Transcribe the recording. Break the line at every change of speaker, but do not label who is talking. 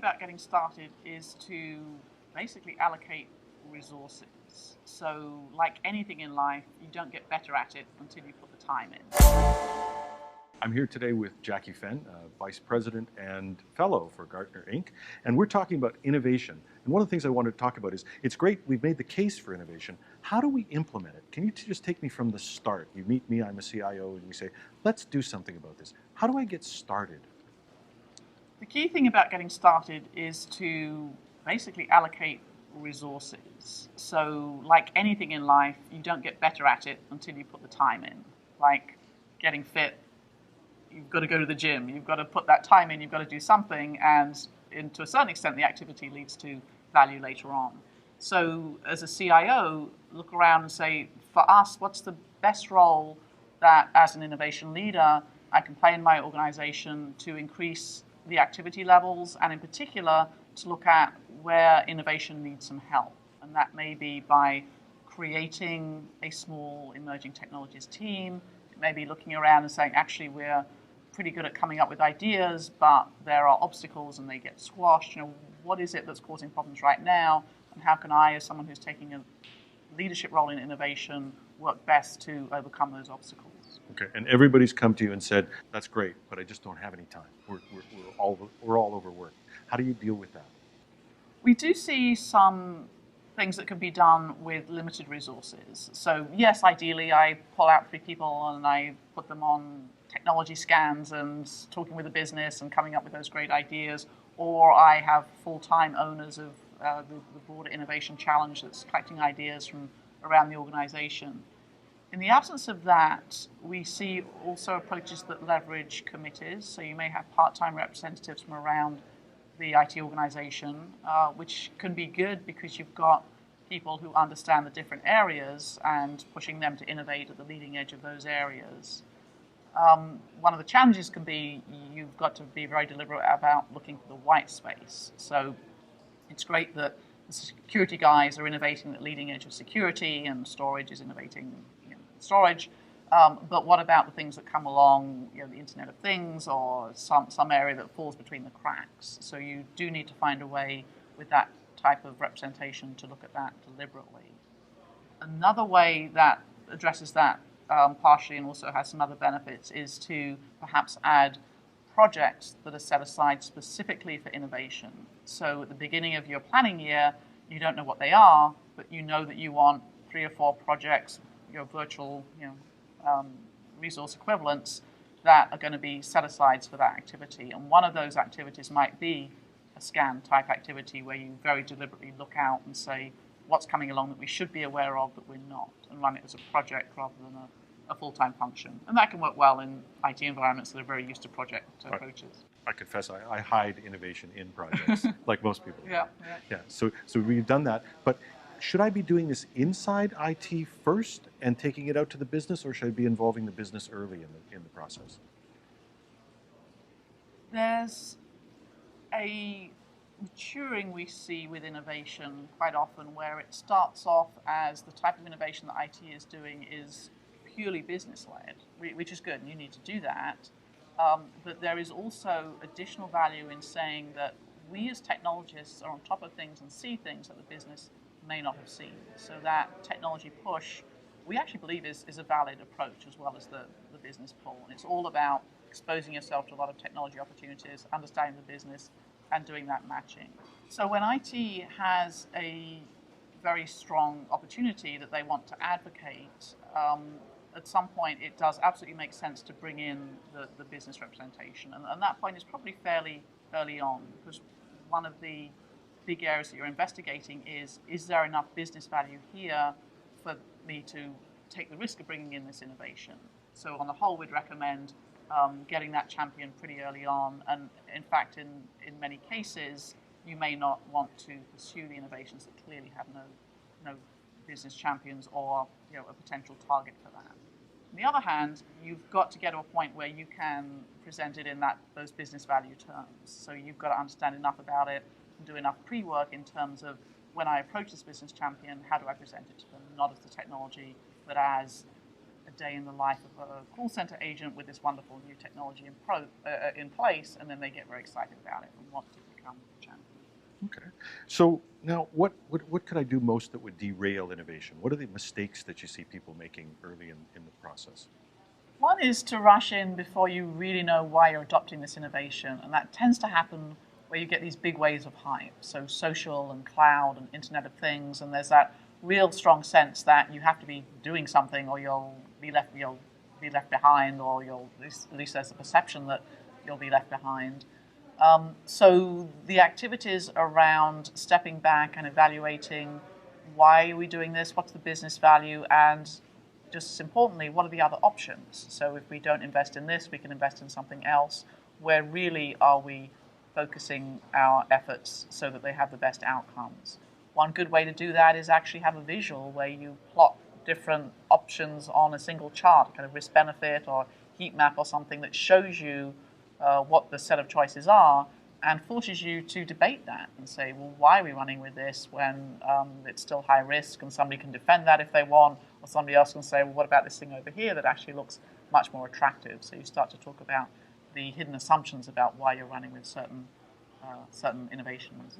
about getting started is to basically allocate resources. So, like anything in life, you don't get better at it until you put the time in.
I'm here today with Jackie Fenn, Vice President and Fellow for Gartner Inc. And we're talking about innovation. And one of the things I wanted to talk about is, it's great, we've made the case for innovation. How do we implement it? Can you just take me from the start? You meet me, I'm a CIO, and we say, let's do something about this. How do I get started?
The key thing about getting started is to basically allocate resources. So, like anything in life, you don't get better at it until you put the time in. Like getting fit, you've got to go to the gym, you've got to put that time in, you've got to do something, and to a certain extent, the activity leads to value later on. So, as a CIO, look around and say, for us, what's the best role that, as an innovation leader, I can play in my organization to increase the activity levels, and in particular, to look at where innovation needs some help. And that may be by creating a small emerging technologies team. It may be looking around and saying, actually, we're pretty good at coming up with ideas, but there are obstacles and they get squashed. What is it that's causing problems right now? And how can I, as someone who's taking a leadership role in innovation, work best to overcome those obstacles?
Okay, and everybody's come to you and said, that's great, but I just don't have any time. We're all overworked. How do you deal with that?
We do see some things that can be done with limited resources. So yes, ideally I pull out 3 people and I put them on technology scans and talking with the business and coming up with those great ideas, or I have full-time owners of the broader innovation challenge that's collecting ideas from around the organization. In the absence of that, we see also approaches that leverage committees. So you may have part-time representatives from around the IT organization, which can be good because you've got people who understand the different areas and pushing them to innovate at the leading edge of those areas. One of the challenges can be you've got to be very deliberate about looking for the white space. So it's great that the security guys are innovating at the leading edge of security and storage is innovating storage. But what about the things that come along, the Internet of Things or some area that falls between the cracks? So you do need to find a way with that type of representation to look at that deliberately. Another way that addresses that partially and also has some other benefits is to perhaps add projects that are set aside specifically for innovation. So at the beginning of your planning year, you don't know what they are, but you know that you want 3 or 4 projects, your virtual resource equivalents that are going to be set aside for that activity. And one of those activities might be a scan type activity where you very deliberately look out and say what's coming along that we should be aware of but we're not, and run it as a project rather than a full-time function. And that can work well in IT environments that are very used to project approaches.
I confess I hide innovation in projects, like most people.
Yeah.
So we've done that, but should I be doing this inside IT first and taking it out to the business, or should I be involving the business early in the process?
There's a maturing we see with innovation quite often where it starts off as the type of innovation that IT is doing is purely business-led, which is good, and you need to do that. But there is also additional value in saying that we as technologists are on top of things and see things that the business may not have seen. So that technology push, we actually believe is a valid approach as well as the business pull. And it's all about exposing yourself to a lot of technology opportunities, understanding the business, and doing that matching. So when IT has a very strong opportunity that they want to advocate, at some point it does absolutely make sense to bring in the business representation. And that point is probably fairly early on, because one of the big areas that you're investigating is there enough business value here for me to take the risk of bringing in this innovation? So on the whole, we'd recommend getting that champion pretty early on. And in fact, in many cases, you may not want to pursue the innovations that clearly have no business champions or a potential target for that. On the other hand, you've got to get to a point where you can present it in those business value terms. So you've got to understand enough about it and do enough pre-work in terms of when I approach this business champion, how do I present it to them? Not as the technology, but as a day in the life of a call center agent with this wonderful new technology in place, and then they get very excited about it and want to become a champion.
Okay. So now, what could I do most that would derail innovation? What are the mistakes that you see people making early in the process?
One is to rush in before you really know why you're adopting this innovation, and that tends to happen where you get these big waves of hype. So social and cloud and Internet of Things, and there's that real strong sense that you have to be doing something or you'll be left behind, or at least there's a perception that you'll be left behind. So the activities around stepping back and evaluating why are we doing this, what's the business value, and just as importantly, what are the other options? So if we don't invest in this, we can invest in something else. Where really are we focusing our efforts so that they have the best outcomes? One good way to do that is actually have a visual where you plot different options on a single chart, kind of risk-benefit or heat map or something that shows you what the set of choices are and forces you to debate that and say, well, why are we running with this when it's still high risk and somebody can defend that if they want, or somebody else can say, well, what about this thing over here that actually looks much more attractive? So you start to talk about the hidden assumptions about why you're running with certain innovations.